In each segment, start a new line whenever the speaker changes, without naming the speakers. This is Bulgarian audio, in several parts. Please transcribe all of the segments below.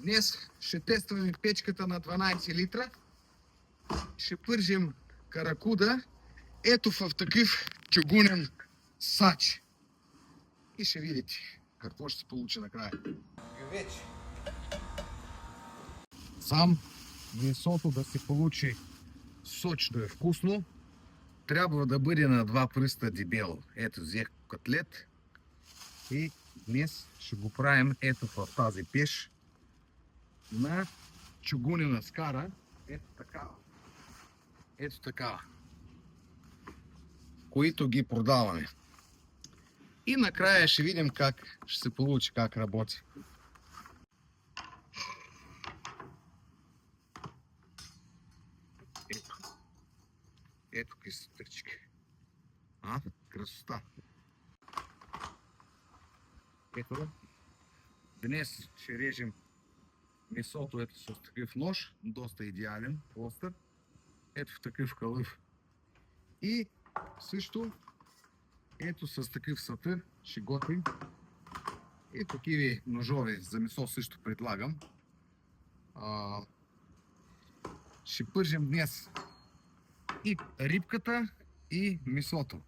Днес ще тестваме печката на 12 литра. Ще пържим каракуда ето в такъв чугунен сач. И ще видите какво ще се получи накрая. Вече. Сам месото да се получи сочно и вкусно, трябва да бъде на 2 пръста дебело. Ето взех котлет и днес ще го правим ето в тази пеш на чугунена скара. Ето такава. Ето такава. Които ги продаваме. И накрая ще видим как ще се получи, как работи. Ето какви са търчики. Красота. Ето. Днес ще режем месото ето с такъв нож, доста идеален, остър. Ето в такъв калъв. И също ето с такъв сатър ще готвим. И такива ножове за месо също предлагам. Ще пържим днес и рибката, и месото.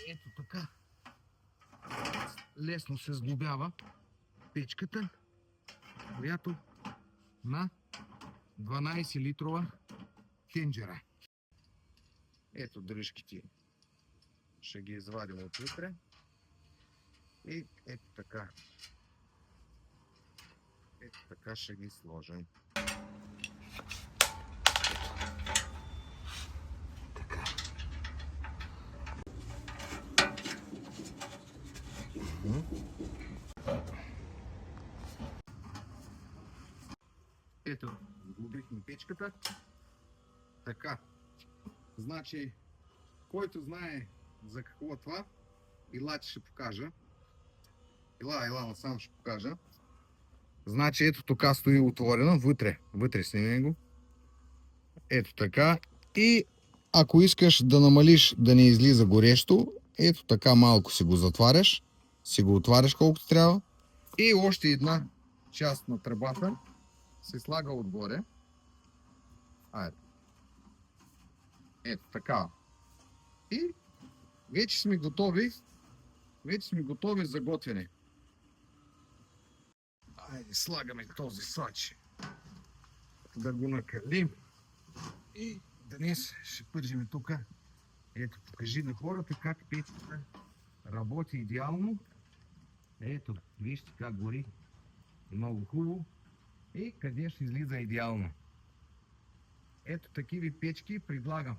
Ето така. Лесно се сглобява печката, която на 12 литрова тенджера. Ето дръжките. Ще ги извадим отвътре. И ето така. Ето така ще ги сложим. Така. Ето, сглобихме печката. Така. Значи, който знае за какво е това, елате ще покажа. Ела, насам ще покажа. Значи, ето тук стои отворено, вътре снимай го. Ето така. И ако искаш да намалиш да не излиза горещо, ето така малко си го затваряш. Си го отваряш колкото трябва. И още една част на тръбата се слага отгоре. Ето така. И вече сме готови. За готвене. Айде, слагаме този сач. Да го накалим. И днес ще пържим тук. Ето, покажи на хората как печката работи идеално. Ето, вижте как гори. Много хубаво. И къде ще излиза идеално. Ето такива печки предлагам.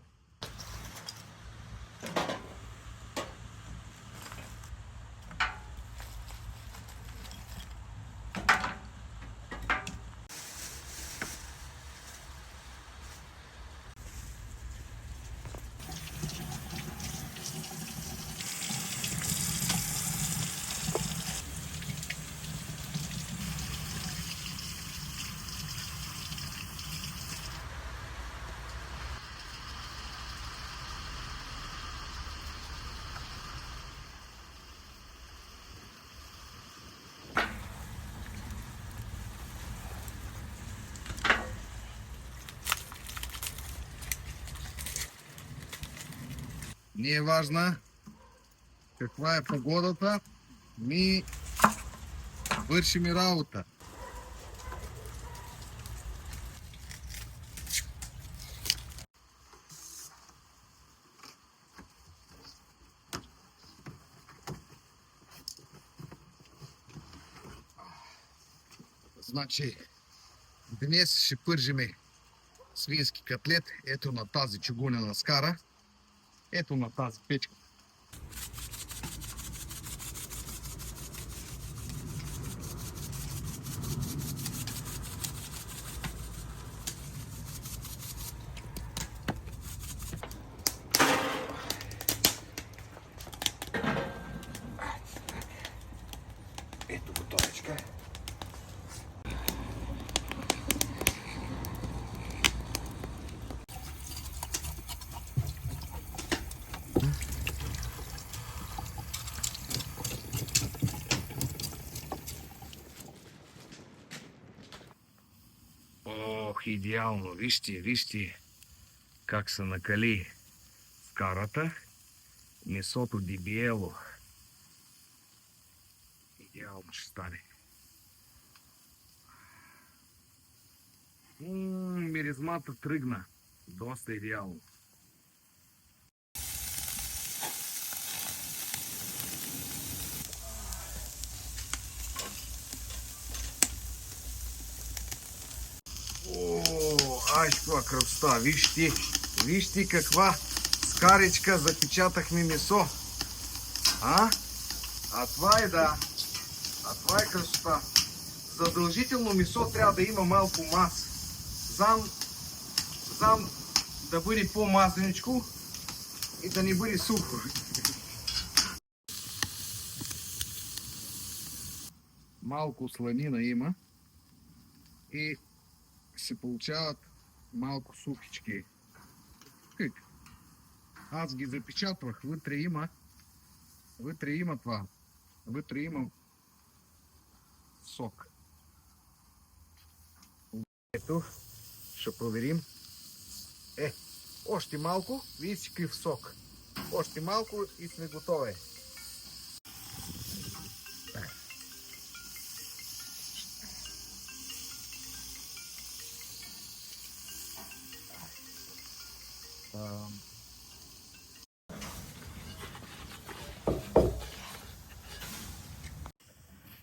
Не е важна каква е погодата, ми вършим и работа. Значи, днес ще пържиме свински котлет, ето на тази чугунена скара. Ето на тази печка. Ето готовечка. Идеално. Вижте как се накали скарата. Месото дебело. Идеално ще стане. Миризмата тръгна. Доста идеално. Ай, каква красота! Вижте каква скаричка запечатахме месо. А това е това е красота. Задължително месо трябва да има малко маса. Знам да бъде по-мазничко и да не бъде сухо. Малко сланина има и се получават малко сухички. Аз ги запечатвах. Вътре има това. Вътре има сок. Ето, ще проверим. Още малко, видите какъв сок. Още малко и сме готови.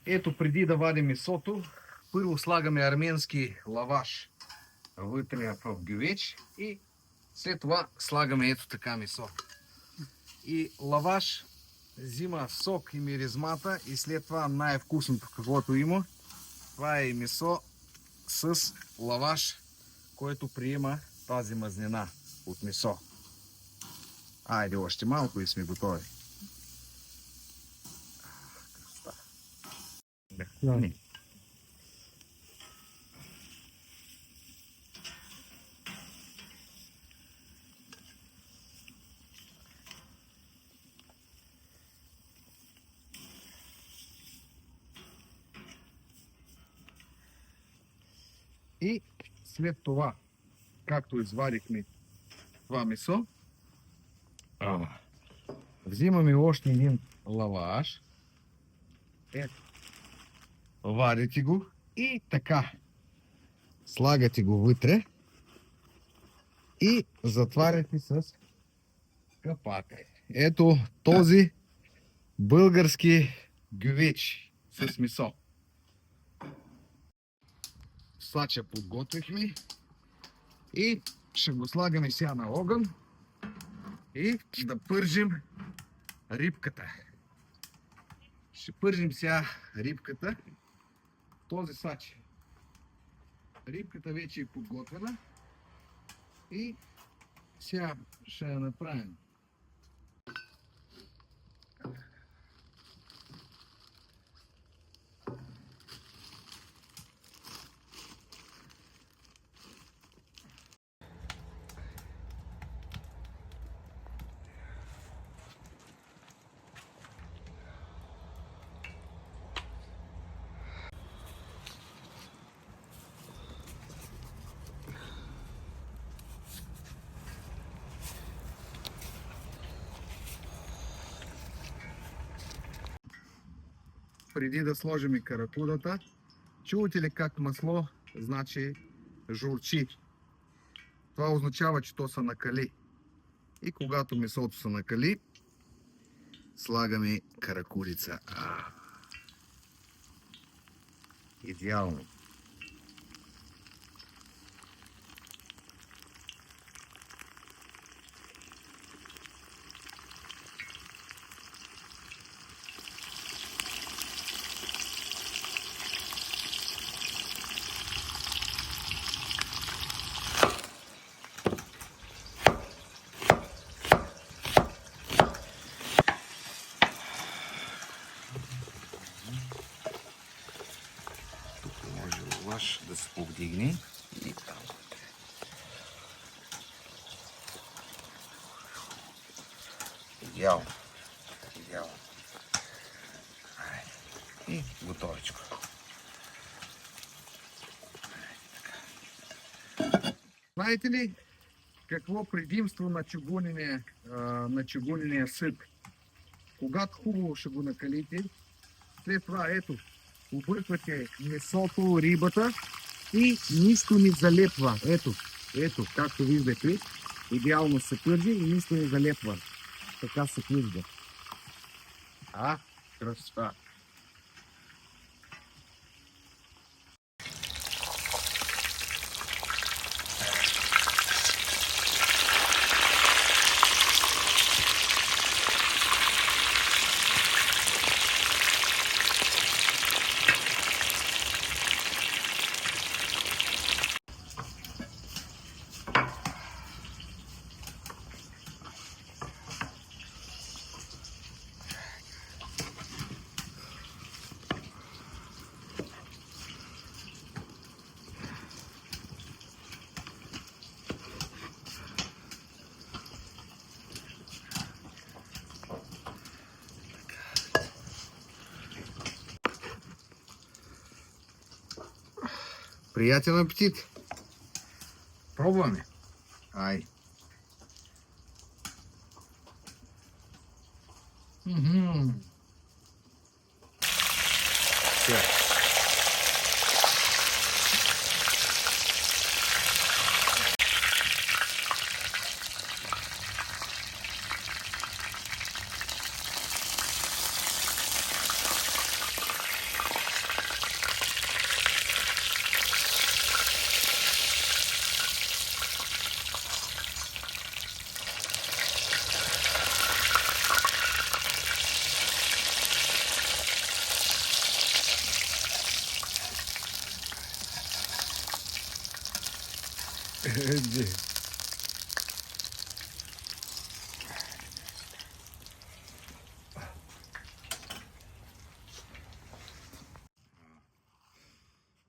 Ето, преди да вадим месото, първо слагаме арменски лаваш вътре в гювеч и след това слагаме ето така месо. И лаваш взима сок и миризмата и след това най-вкусното каквото има. Това е месо с лаваш, който приема тази мазнина от месо. Айде още малко и сме готови. Не. И след това, както извадихме това месо, взимаме още един лаваш. Ето. Вадите го и така. Слагате го вътре и затваряте с капак. Ето този български гювеч с месо. Сача подготвихме и ще го слагаме сега на огън и да пържим рибката. Ще пържим сега рибката. Този сач. Рибката вече е подготвена и сега ще я направим. Преди да сложим и каракудата, чувате ли как масло значи журчи? Това означава, че то се накали. И когато месото се накали, слагаме каракудица. Идеално. Лаваш да се повдигне и там. Идеално. Идеално. И готовичко. Знаете ли какво предимство на чугунения съд? Когато хубаво ще го накалите, след това ето, обърквате месото, рибата и нищо не залепва. Ето, както виждате, идеално се твърди и нищо не залепва. Така се твърди. Красота. Приятен апетит! Пробваме! Ай! Сега.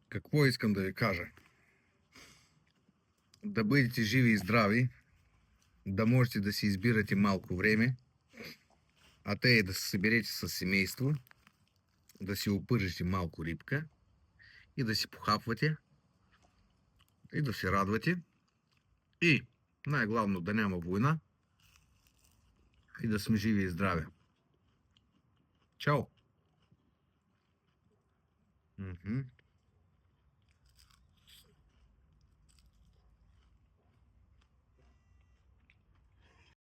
Какво искам да ви кажа? Да бъдете живи и здрави, да можете да си избирате малко време, а те е да се съберете с семейство, да си опържете малко рибка и да си похапвате и да се радвате и най-главно да няма война и да сме живи и здрави. Чао!